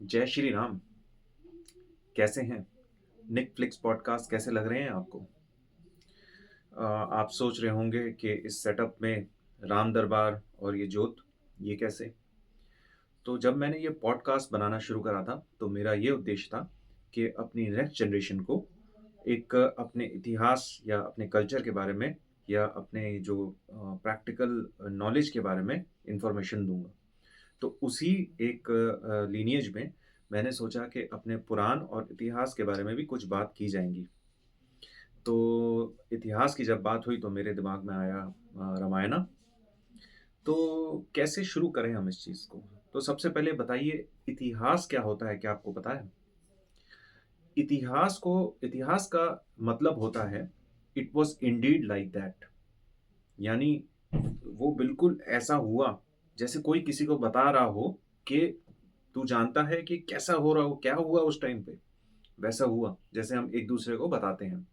जय श्री राम। कैसे हैं? नेटफ्लिक्स पॉडकास्ट कैसे लग रहे हैं आपको? आप सोच रहे होंगे कि इस सेटअप में राम दरबार और ये जोत, ये कैसे? तो जब मैंने ये पॉडकास्ट बनाना शुरू करा था, तो मेरा ये उद्देश्य था कि अपनी नेक्स्ट जनरेशन को एक अपने इतिहास या अपने कल्चर के बारे में या अपने जो प्रैक्टिकल नॉलेज के बारे में इंफॉर्मेशन दूंगा। तो उसी एक लीनिएज में मैंने सोचा कि अपने पुराण और इतिहास के बारे में भी कुछ बात की जाएंगी। तो इतिहास की जब बात हुई तो मेरे दिमाग में आया रामायण। तो कैसे शुरू करें हम इस चीज़ को? तो सबसे पहले बताइए, इतिहास क्या होता है? क्या आपको पता है? इतिहास का मतलब होता है, it was Indeed like that. यानी वो बिल्कुल ऐसा हुआ जैसे कोई किसी को बता रहा हो कि तू जानता है कि कैसा हो रहा हो, क्या हुआ उस टाइम पे, वैसा हुआ जैसे हम एक दूसरे को बताते हैं।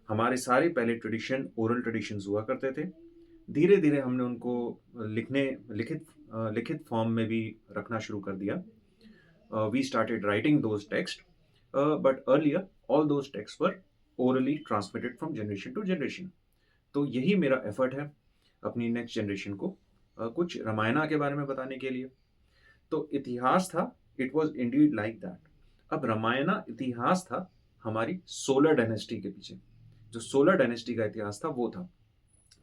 हमारे सारे पहले ट्रेडिशन ओरल ट्रेडिशंस हुआ करते थे। धीरे धीरे हमने उनको लिखने लिखित फॉर्म में भी रखना शुरू कर दिया। We started writing those text, but earlier all those text were orally transmitted from generation to generation. तो यही मेरा एफर्ट है अपनी नेक्स्ट जनरेशन को कुछ रामायणा के बारे में बताने के लिए। तो इतिहास था, it was Indeed like that. अब रामायणा इतिहास था हमारी सोलर डायनेस्टी के पीछे। जो सोलर डायनेस्टी का इतिहास था वो था।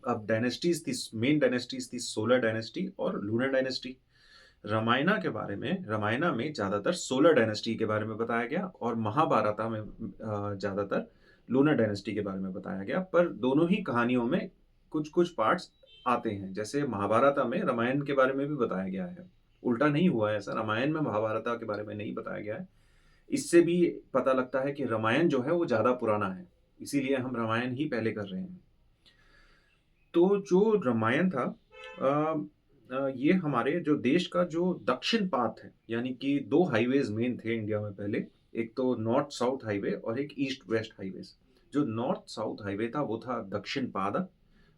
अब डायनेस्टीज थी, मेन डायनेस्टीज थी सोलर डायनेस्टी और लूनर डायनेस्टी। रामायणा के बारे में, रामायणा में ज्यादातर सोलर डायनेस्टी के बारे में बताया गया और महाभारता में ज्यादातर लूनर डायनेस्टी के बारे में बताया गया। पर दोनों ही कहानियों में कुछ कुछ पार्ट्स आते हैं। जैसे महाभारता में रामायण के बारे में भी बताया गया है, उल्टा नहीं हुआ है ऐसा। रामायण में महाभारता के बारे में नहीं बताया गया है। इससे भी पता लगता है कि रामायण जो है वो ज्यादा पुराना है, इसीलिए हम रामायण ही पहले कर रहे हैं। तो जो रामायण था, ये हमारे जो देश का जो दक्षिण पाथ है, यानी कि दो हाईवेज मेन थे इंडिया में पहले। एक तो नॉर्थ साउथ हाईवे और एक ईस्ट वेस्ट हाईवे। जो नॉर्थ साउथ हाईवे था वो था दक्षिण पाद।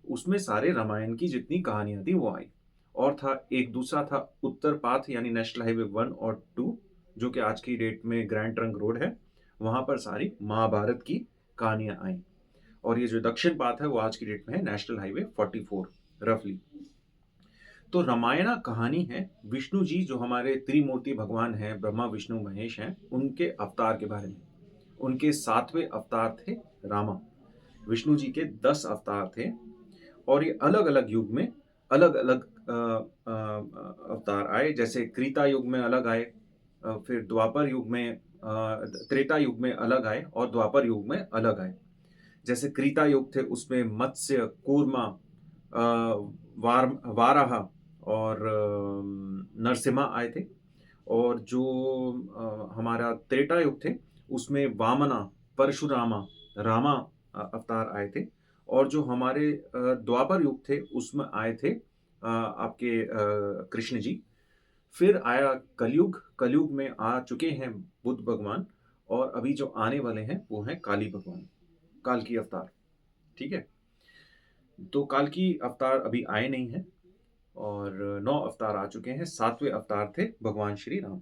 उसमें सारे रामायण की जितनी कहानियां थी वो आई। और था एक दूसरा था उत्तर पाथ, यानी नेशनल हाईवे 1 और 2, जो कि आज की डेट में ग्रैंड ट्रंक रोड है। वहां पर सारी महाभारत की कहानियां आई। और ये जो दक्षिण पाथ है वो आज की डेट में है नेशनल हाईवे 44 रफली। तो रामायणा कहानी है विष्णु जी, जो हमारे त्रिमूर्ति भगवान हैं, ब्रह्मा विष्णु महेश हैं, उनके अवतार के बारे में। उनके 7वें अवतार थे रामा। विष्णु जी के 10 अवतार थे और ये अलग अलग युग में अलग अलग अवतार आए। जैसे त्रेता युग में अलग आए, फिर द्वापर युग में, त्रेता युग में अलग आए और द्वापर युग में अलग आए। जैसे त्रेता युग थे उसमें मत्स्य, कूर्मा, वाराह और नरसिम्हा आए थे। और जो हमारा त्रेता युग थे उसमें वामना, परशुरामा, रामा अवतार आए थे। और जो हमारे द्वापर युग थे उसमें आए थे आपके कृष्ण जी। फिर आया कलयुग। कलयुग में आ चुके हैं बुद्ध भगवान। और अभी जो आने वाले हैं वो हैं काली भगवान, काल की अवतार। ठीक है। तो काल की अवतार अभी आए नहीं हैं और 9 अवतार आ चुके हैं। 7वें अवतार थे भगवान श्री राम।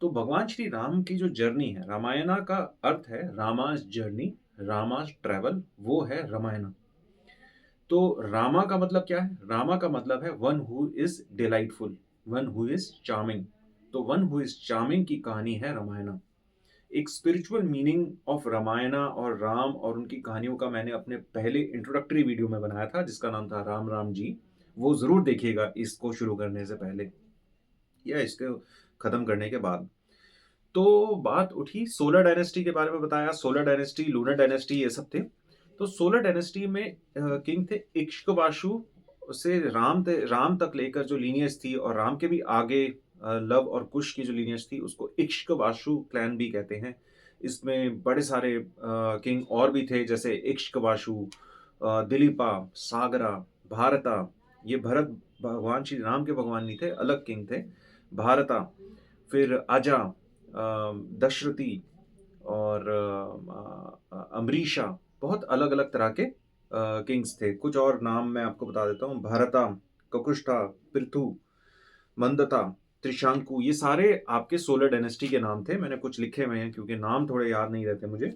तो भगवान श्री राम की जो जर्नी है, रामायणा का अर्थ है रामास जर्नी, रामास ट्रेवल, वो है रामायणा। तो रामा का मतलब क्या है? रामा का मतलब है one who is delightful, one who is charming. तो वन हु इज चार्मिंग की कहानी है रामायणा। एक स्पिरिचुअल मीनिंग ऑफ रामायणा और राम और उनकी कहानियों का मैंने अपने पहले इंट्रोडक्टरी वीडियो में बनाया था, जिसका नाम था राम राम जी। वो जरूर देखिएगा इसको शुरू करने से पहले या इसको खत्म करने के बाद। तो बात उठी सोलर डायनेस्टी के बारे में, बताया सोलर डायनेस्टी, लूनर डायनेस्टी, ये सब थे। तो सोलर डायनेस्टी में किंग थे इक्ष्वाकु। से राम तक लेकर जो लीनियज थी, और राम के भी आगे लव और कुश की जो लीनियज थी उसको इक्ष्वाकु क्लैन भी कहते हैं। इसमें बड़े सारे किंग और भी थे, जैसे इक्ष्वाकु, दिलीपा, सागरा, भारता। ये भरत भगवान श्री राम के भगवान नहीं थे, अलग किंग थे। भारता, फिर अजा, दशरथी और अम्बरीशा। बहुत अलग अलग तरह के किंग्स थे। कुछ और नाम मैं आपको बता देता हूँ: भरता, ककुष्ठा, पृथु, मंदता, त्रिशंकु, ये सारे आपके 16 डायनेस्टी के नाम थे। मैंने कुछ लिखे हुए हैं क्योंकि नाम थोड़े याद नहीं रहते मुझे।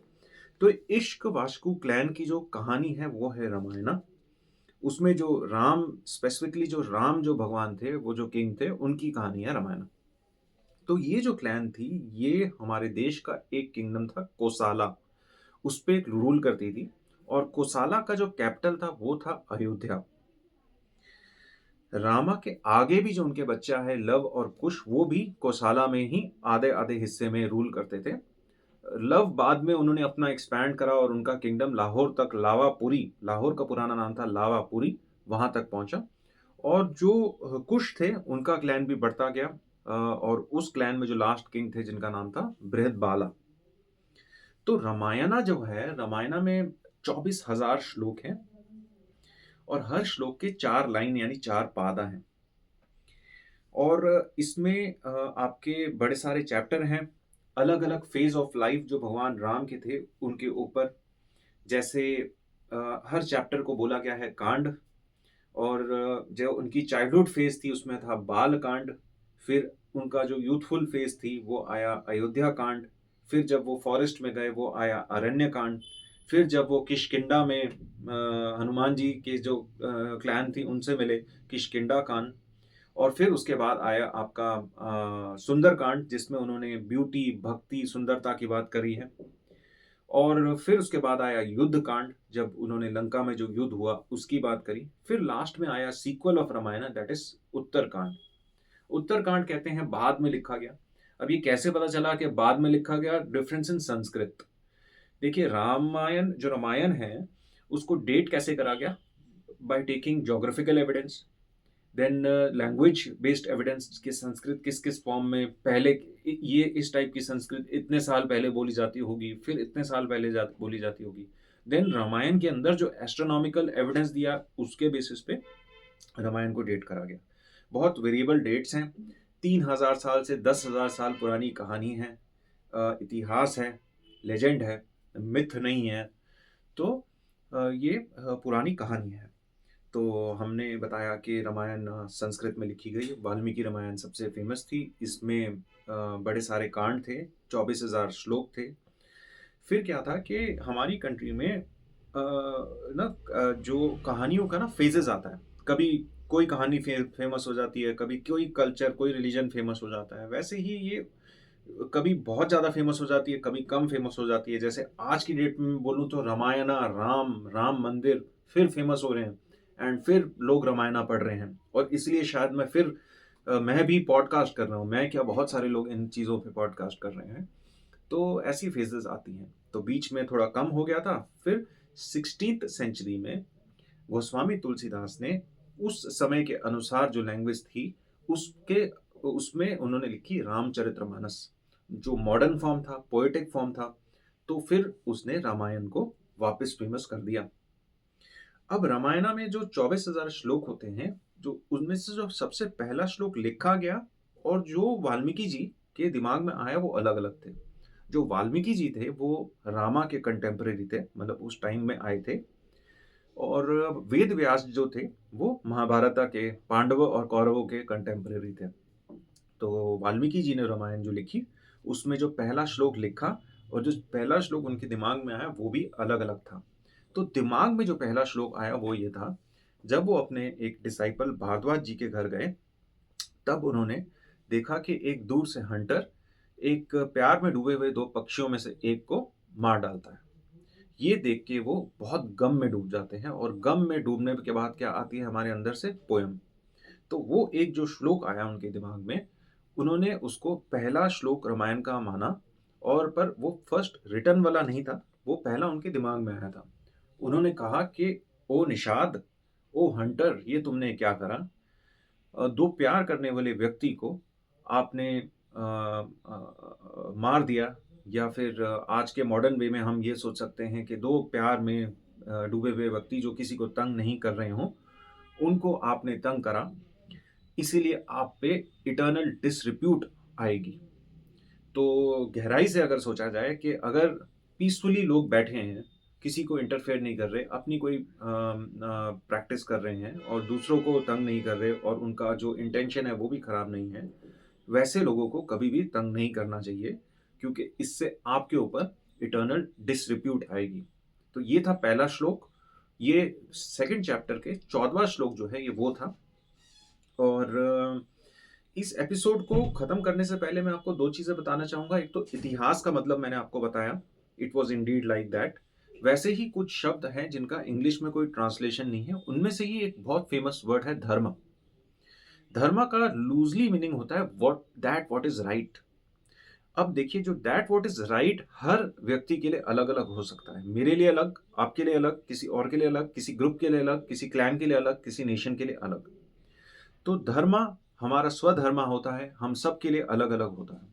तो इक्ष्वाकु क्लैन की जो कहानी है वो है रामायणा। उसमें जो राम, स्पेसिफिकली जो राम जो भगवान थे, वो जो किंग थे, उनकी कहानी है रामायण। तो ये जो क्लैन थी, ये हमारे देश का एक किंगडम था कोसाला, उस पे एक रूल करती थी। और कोसाला का जो कैपिटल था वो था अयोध्या। रामा के आगे भी जो उनके बच्चा है लव और कुश, वो भी कोसाला में ही आधे आधे हिस्से में रूल करते थे। लव बाद में उन्होंने अपना एक्सपैंड करा और उनका किंगडम लाहौर तक, लावापुरी, लाहौर का पुराना नाम था लावापुरी, वहां तक पहुंचा। और जो कुश थे उनका क्लैन भी बढ़ता गया। और उस क्लैन में जो लास्ट किंग थे जिनका नाम था बृहदबाला। तो रामायणा जो है, रामायणा में 24,000 श्लोक हैं और हर श्लोक के 4 लाइन यानी 4 पादा हैं। और इसमें आपके बड़े सारे चैप्टर हैं, अलग अलग फेज ऑफ लाइफ जो भगवान राम के थे उनके ऊपर। जैसे हर चैप्टर को बोला गया है कांड। और जो उनकी चाइल्डहुड फेज थी उसमें था बाल कांड। फिर उनका जो यूथफुल फेज थी वो आया अयोध्या कांड। फिर जब वो फॉरेस्ट में गए वो आया अरण्य कांड। फिर जब वो किष्किंधा में हनुमान जी के जो क्लैन थी उनसे मिले, किष्किंधा कांड। और फिर उसके बाद आया आपका सुंदर कांड, जिसमें उन्होंने ब्यूटी, भक्ति, सुंदरता की बात करी है। और फिर उसके बाद आया युद्ध कांड, जब उन्होंने लंका में जो युद्ध हुआ उसकी बात करी। फिर लास्ट में आया sequel of Ramayana, that is Uttar Kand. Uttar कांड कहते हैं बाद में लिखा गया। अब ये कैसे पता चला कि बाद में लिखा गया? Difference in Sanskrit. देखिए, रामायण जो रामायण है उसको डेट कैसे करा गया? By taking geographical evidence, then language based evidence कि संस्कृत किस किस फॉर्म में पहले, ये इस टाइप की संस्कृत इतने साल पहले बोली जाती होगी, फिर इतने साल पहले बोली जाती होगी। देन रामायण के अंदर जो एस्ट्रोनॉमिकल एविडेंस दिया उसके बेसिस पे रामायण को डेट करा गया। बहुत वेरिएबल डेट्स हैं। 3,000 साल से 10,000 साल पुरानी कहानी है, इतिहास है, लेजेंड है, मिथ नहीं है। तो ये पुरानी कहानी है। तो हमने बताया कि रामायण संस्कृत में लिखी गई। वाल्मीकि रामायण सबसे फेमस थी। इसमें बड़े सारे कांड थे, 24,000 श्लोक थे। फिर क्या था कि हमारी कंट्री में जो कहानियों का ना फेजेस आता है। कभी कोई कहानी फेमस हो जाती है, कभी कोई कल्चर, कोई रिलीजन फेमस हो जाता है। वैसे ही ये कभी बहुत ज़्यादा फेमस हो जाती है, कभी कम फेमस हो जाती है। जैसे आज की डेट में बोलूँ तो रामायणा, राम मंदिर फिर फेमस हो रहे हैं एंड फिर लोग रामायणा पढ़ रहे हैं। और इसलिए शायद मैं फिर मैं भी पॉडकास्ट कर रहा हूँ। मैं क्या, बहुत सारे लोग इन चीज़ों पे पॉडकास्ट कर रहे हैं। तो ऐसी फेजेस आती हैं। तो बीच में थोड़ा कम हो गया था। फिर 16th सेंचुरी में गोस्वामी तुलसीदास ने उस समय के अनुसार जो लैंग्वेज थी उसके उसमें उन्होंने लिखी रामचरितमानस, जो मॉडर्न फॉर्म था, पोएटिक फॉर्म था। तो फिर उसने रामायण को वापस फेमस कर दिया। अब रामायण में जो 24,000 श्लोक होते हैं, जो उनमें से जो सबसे पहला श्लोक लिखा गया और जो वाल्मीकि जी के दिमाग में आया वो अलग अलग थे। जो वाल्मीकि जी थे वो रामा के कंटेम्परेरी थे, मतलब उस टाइम में आए थे। और वेद व्यास जो थे वो महाभारत के पांडवों और कौरवों के कंटेम्परेरी थे। तो वाल्मीकि जी ने रामायण जो लिखी उसमें जो पहला श्लोक लिखा और जो पहला श्लोक उनके दिमाग में आया वो भी अलग अलग था। तो दिमाग में जो पहला श्लोक आया वो ये था, जब वो अपने एक डिसाइपल भारद्वाज जी के घर गए तब उन्होंने देखा कि एक दूर से हंटर एक प्यार में डूबे हुए दो पक्षियों में से एक को मार डालता है। ये देख के वो बहुत गम में डूब जाते हैं और गम में डूबने के बाद क्या आती है हमारे अंदर से? पोयम। तो वो एक जो श्लोक आया उनके दिमाग में, उन्होंने उसको पहला श्लोक रामायण का माना। और पर वो फर्स्ट रिटन वाला नहीं था, वो पहला उनके दिमाग में आया था। उन्होंने कहा कि ओ निषाद, ओ हंटर, ये तुमने क्या करा? दो प्यार करने वाले व्यक्ति को आपने मार दिया। या फिर आज के मॉडर्न वे में हम ये सोच सकते हैं कि दो प्यार में डूबे हुए व्यक्ति जो किसी को तंग नहीं कर रहे हों, उनको आपने तंग करा, इसीलिए आप पे इटर्नल डिसरिप्यूट आएगी। तो गहराई से अगर सोचा जाए कि अगर पीसफुली लोग बैठे हैं किसी को इंटरफेयर नहीं कर रहे, अपनी कोई प्रैक्टिस कर रहे हैं और दूसरों को तंग नहीं कर रहे और उनका जो इंटेंशन है वो भी खराब नहीं है, वैसे लोगों को कभी भी तंग नहीं करना चाहिए, क्योंकि इससे आपके ऊपर इटर्नल डिसरिप्यूट आएगी। तो ये था पहला श्लोक। ये सेकंड चैप्टर के 14वां श्लोक जो है ये वो था। और इस एपिसोड को खत्म करने से पहले मैं आपको दो चीजें बताना चाहूंगा। एक तो इतिहास का मतलब मैंने आपको बताया, it was Indeed like that. वैसे ही कुछ शब्द हैं जिनका इंग्लिश में कोई ट्रांसलेशन नहीं है, उनमें से ही एक बहुत फेमस वर्ड है धर्म। धर्म का लूजली मीनिंग होता है व्हाट इज राइट। अब देखिए, जो दैट व्हाट इज राइट हर व्यक्ति के लिए अलग अलग हो सकता है। मेरे लिए अलग, आपके लिए अलग, किसी और के लिए अलग, किसी ग्रुप के लिए अलग, किसी क्लैन के लिए अलग, किसी नेशन के लिए अलग। तो धर्म हमारा स्वधर्म होता है, हम सब के लिए अलग अलग होता है।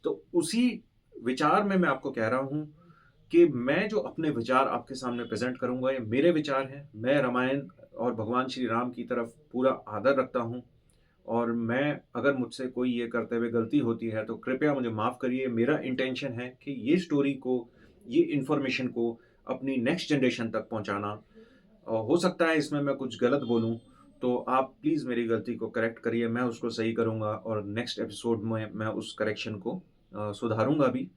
तो उसी विचार में मैं आपको कह रहा हूं कि मैं जो अपने विचार आपके सामने प्रेजेंट करूंगा, ये मेरे विचार हैं। मैं रामायण और भगवान श्री राम की तरफ पूरा आदर रखता हूं, और मैं अगर मुझसे कोई ये करते हुए गलती होती है तो कृपया मुझे माफ़ करिए। मेरा इंटेंशन है कि ये स्टोरी को, ये इन्फॉर्मेशन को अपनी नेक्स्ट जनरेशन तक पहुंचाना। और हो सकता है इसमें मैं कुछ गलत बोलूं, तो आप प्लीज़ मेरी गलती को करेक्ट करिए, मैं उसको सही करूंगा और नेक्स्ट एपिसोड में मैं उस करेक्शन को सुधारूंगा भी।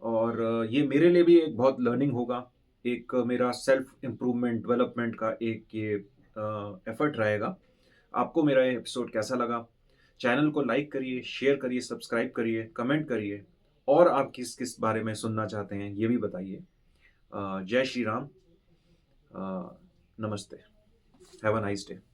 और ये मेरे लिए भी एक बहुत लर्निंग होगा, एक मेरा सेल्फ इम्प्रूवमेंट डेवलपमेंट का एक ये एफर्ट रहेगा। आपको मेरा ये एपिसोड कैसा लगा? चैनल को लाइक करिए, शेयर करिए, सब्सक्राइब करिए, कमेंट करिए, और आप किस किस बारे में सुनना चाहते हैं ये भी बताइए। जय श्री राम। नमस्ते। Have a nice day.